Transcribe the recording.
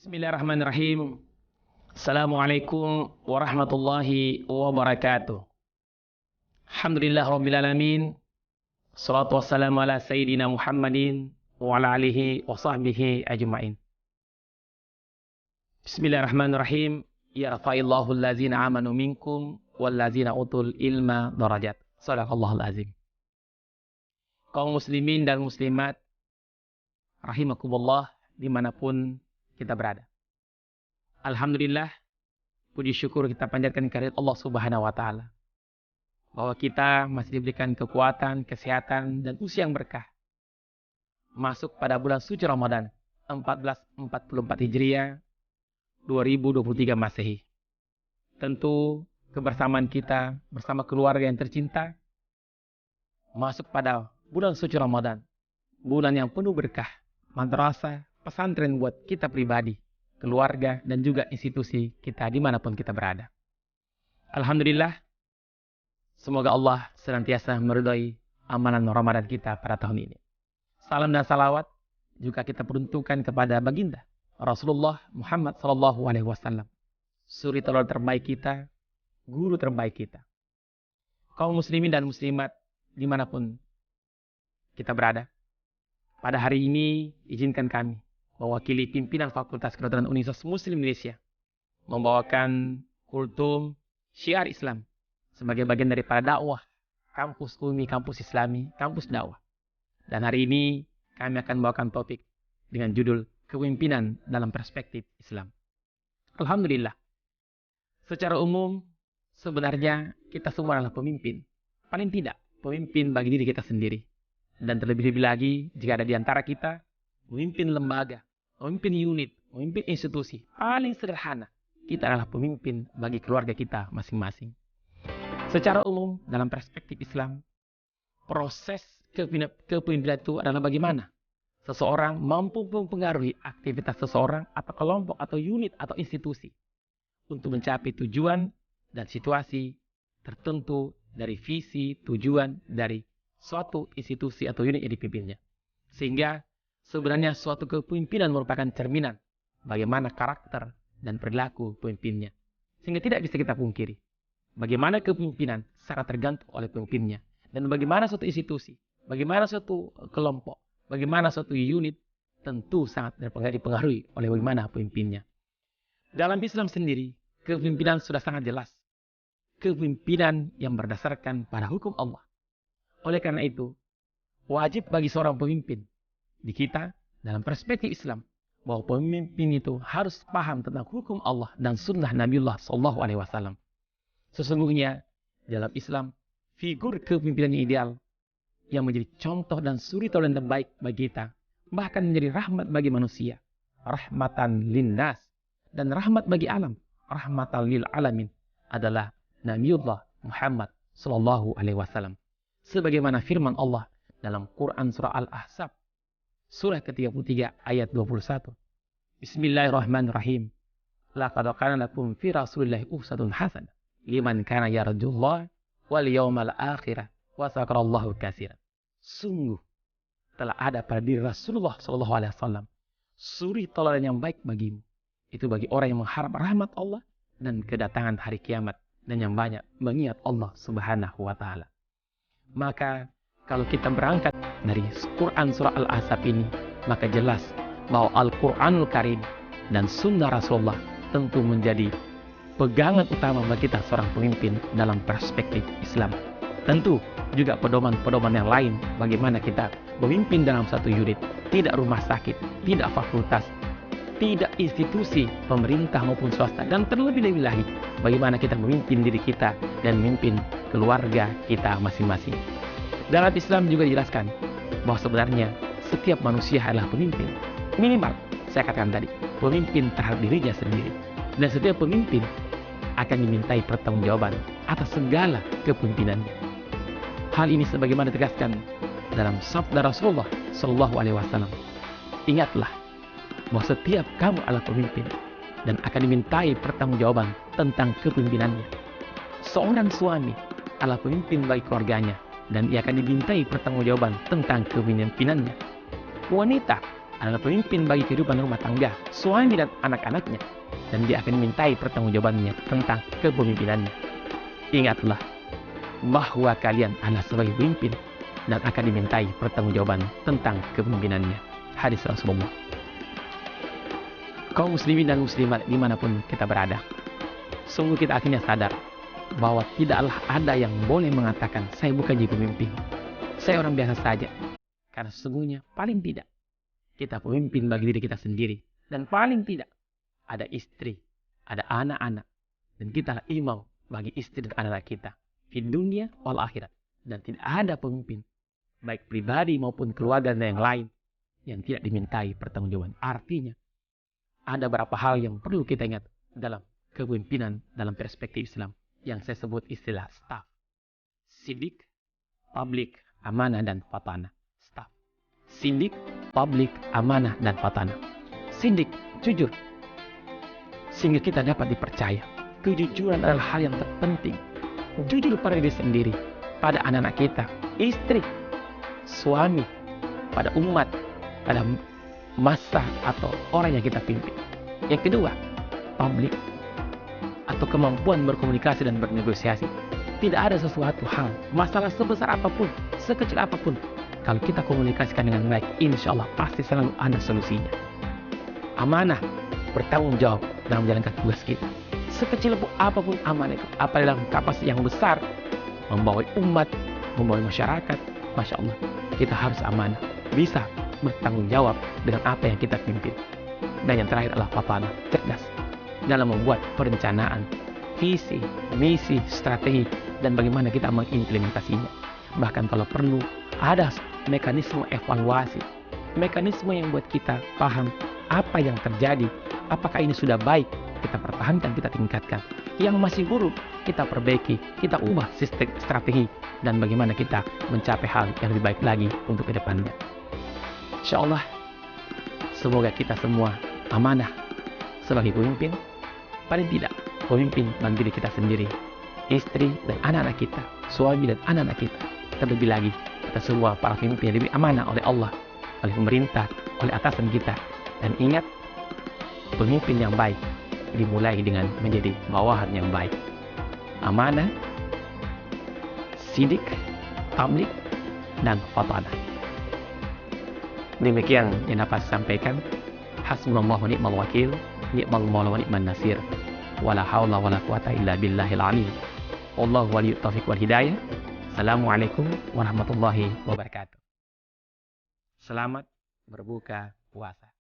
Bismillahirrahmanirrahim. Assalamualaikum warahmatullahi wabarakatuh. Alhamdulillah rabbil alamin. Salatu wassalamu ala sayyidina Muhammadin wa ala alihi wa sahbihi ajma'in. Bismillahirrahmanirrahim. Ya rafa'illahu allazina amanu minkum wallazina utul ilma darajat. Sadaqallahul azim. Kaum muslimin dan muslimat rahimakumullah dimanapun kita berada. Alhamdulillah, puji syukur kita panjatkan kehadirat Allah Subhanahu wa taala bahwa kita masih diberikan kekuatan, kesehatan dan usia yang berkah. Masuk pada bulan suci Ramadan 1444 Hijriah 2023 Masehi. Tentu kebersamaan kita bersama keluarga yang tercinta masuk pada bulan suci Ramadan, bulan yang penuh berkah, madrasah, pesantren buat kita pribadi, keluarga, dan juga institusi kita dimanapun kita berada. Alhamdulillah, semoga Allah senantiasa meridhai amalan Ramadan kita pada tahun ini. Salam dan salawat juga kita peruntukkan kepada baginda Rasulullah Muhammad SAW, suri telur terbaik kita, guru terbaik kita. Kaum muslimin dan muslimat dimanapun kita berada, pada hari ini izinkan kami mewakili pimpinan Fakultas Kedokteran Universitas Muslim Indonesia membawakan kultum syiar Islam sebagai bagian daripada dakwah kampus UMI, kampus Islami, kampus dakwah. Dan hari ini kami akan membawakan topik dengan judul kepemimpinan dalam perspektif Islam. Alhamdulillah, secara umum sebenarnya kita semua adalah pemimpin. Paling tidak pemimpin bagi diri kita sendiri. Dan terlebih-lebih lagi jika ada di antara kita memimpin lembaga, memimpin unit, memimpin institusi, paling sederhana, kita adalah pemimpin bagi keluarga kita masing-masing. Secara umum dalam perspektif Islam, proses kepemimpinan itu adalah bagaimana seseorang mampu mempengaruhi aktivitas seseorang atau kelompok atau unit atau institusi untuk mencapai tujuan dan situasi tertentu dari visi, tujuan dari suatu institusi atau unit yang dipimpinnya. Sehingga sebenarnya suatu kepemimpinan merupakan cerminan bagaimana karakter dan perilaku pemimpinnya. Sehingga tidak bisa kita pungkiri bagaimana kepemimpinan sangat tergantung oleh pemimpinnya. Dan bagaimana suatu institusi, bagaimana suatu kelompok, bagaimana suatu unit tentu sangat dipengaruhi oleh bagaimana pemimpinnya. Dalam Islam sendiri, kepemimpinan sudah sangat jelas. Kepemimpinan yang berdasarkan pada hukum Allah. Oleh karena itu, wajib bagi seorang pemimpin di kita dalam perspektif Islam bahwa pemimpin itu harus paham tentang hukum Allah dan sunnah Nabiullah SAW. Sesungguhnya dalam Islam, figur kepemimpinan yang ideal yang menjadi contoh dan suri teladan terbaik bagi kita, bahkan menjadi rahmat bagi manusia, rahmatan linnas, dan rahmat bagi alam, rahmatan lil alamin, adalah Nabiullah Muhammad SAW. Sebagaimana firman Allah dalam Quran surah Al-Ahzab surah ke-33 ayat 21. Bismillahirrahmanirrahim. Laqad kana lakum fi Rasulillahi uswatun hasanah liman kana yarjullaha wal yawmal akhir wa dzakarallaha katsiran. Sungguh telah ada pada diri Rasulullah SAW suri teladan yang baik bagimu. Itu bagi orang yang mengharap rahmat Allah dan kedatangan hari kiamat dan yang banyak mengingat Allah Subhanahu wa taala. Maka kalau kita berangkat dari Quran surah Al-Ahzab ini, maka jelas bahwa Al-Quranul Karim dan Sunnah Rasulullah tentu menjadi pegangan utama bagi kita seorang pemimpin dalam perspektif Islam. Tentu juga pedoman-pedoman yang lain bagaimana kita memimpin dalam satu unit, tidak rumah sakit, tidak fakultas, tidak institusi pemerintah maupun swasta, dan terlebih-lebih lagi bagaimana kita memimpin diri kita dan memimpin keluarga kita masing-masing. Dalam Islam juga dijelaskan bahwa sebenarnya setiap manusia adalah pemimpin. Minimal, saya katakan tadi, pemimpin terhadap dirinya sendiri. Dan setiap pemimpin akan dimintai pertanggungjawaban atas segala kepemimpinannya. Hal ini sebagaimana ditegaskan dalam sabda Rasulullah SAW. Ingatlah bahwa setiap kamu adalah pemimpin dan akan dimintai pertanggungjawaban tentang kepemimpinannya. Seorang suami adalah pemimpin bagi keluarganya dan ia akan dimintai pertanggungjawaban tentang kepemimpinannya. Wanita adalah pemimpin bagi kehidupan rumah tangga, suami dan anak-anaknya. Dan dia akan dimintai pertanggungjawabannya tentang kepemimpinannya. Ingatlah bahwa kalian adalah sebagai pemimpin dan akan dimintai pertanggungjawaban tentang kepemimpinannya. Hadis Rasulullah. Kaum muslimin dan muslimat dimanapun kita berada, sungguh kita akhirnya sadar bahwa tidaklah ada yang boleh mengatakan saya bukan jadi pemimpin, saya orang biasa saja. Karena sesungguhnya paling tidak kita pemimpin bagi diri kita sendiri, dan paling tidak ada istri, ada anak-anak, dan kita adalah imam bagi istri dan anak-anak kita di dunia wal akhirat. Dan tidak ada pemimpin baik pribadi maupun keluarga dan yang lain yang tidak dimintai pertanggungjawaban. Artinya ada beberapa hal yang perlu kita ingat dalam kepemimpinan dalam perspektif Islam yang saya sebut istilah staff. Sidik, publik, amanah, dan fatanah. Staff. Sindik, publik, amanah, dan fatanah. Sindik, jujur. Sehingga kita dapat dipercaya. Kejujuran adalah hal yang terpenting. Jujur pada diri sendiri, pada anak-anak kita, istri, suami, pada umat, pada masa atau orang yang kita pimpin. Yang kedua, publik atau kemampuan berkomunikasi dan bernegosiasi. Tidak ada sesuatu hal, masalah sebesar apapun, sekecil apapun, kalau kita komunikasikan dengan baik, insya Allah pasti selalu ada solusinya. Amanah, bertanggung jawab dalam menjalankan tugas kita. Sekecil apapun amanah itu, apa dalam kapasitas yang besar, membawa umat, membawa masyarakat, Masya Allah, kita harus amanah, bisa bertanggung jawab dengan apa yang kita pimpin. Dan yang terakhir adalah fatanah, cerdas dalam membuat perencanaan, visi, misi, strategi, dan bagaimana kita mengimplementasinya. Bahkan kalau perlu, ada mekanisme evaluasi, mekanisme yang buat kita paham apa yang terjadi, apakah ini sudah baik, kita pertahankan, kita tingkatkan. Yang masih buruk, kita perbaiki, kita ubah sistem strategi, dan bagaimana kita mencapai hal yang lebih baik lagi untuk ke depannya. Insya Allah, semoga kita semua amanah sebagai pemimpin, paling tidak pemimpin bagi diri kita sendiri, istri dan anak-anak kita, suami dan anak-anak kita. Terlebih lagi, kita semua para pemimpin yang lebih amanah oleh Allah, oleh pemerintah, oleh atasan kita. Dan ingat, pemimpin yang baik dimulai dengan menjadi bawahan yang baik. Amanah, sidik, tamlik, dan fatanah. Demikian yang dapat saya sampaikan. Hasbunallahu wa ni'mal wakil, ni'mal maula wa ni'man nasir. Wala haula wala quwata illa billahil alim. Wallahu waliyut taufiq wal hidayah. Assalamualaikum warahmatullahi wabarakatuh. Selamat berbuka puasa.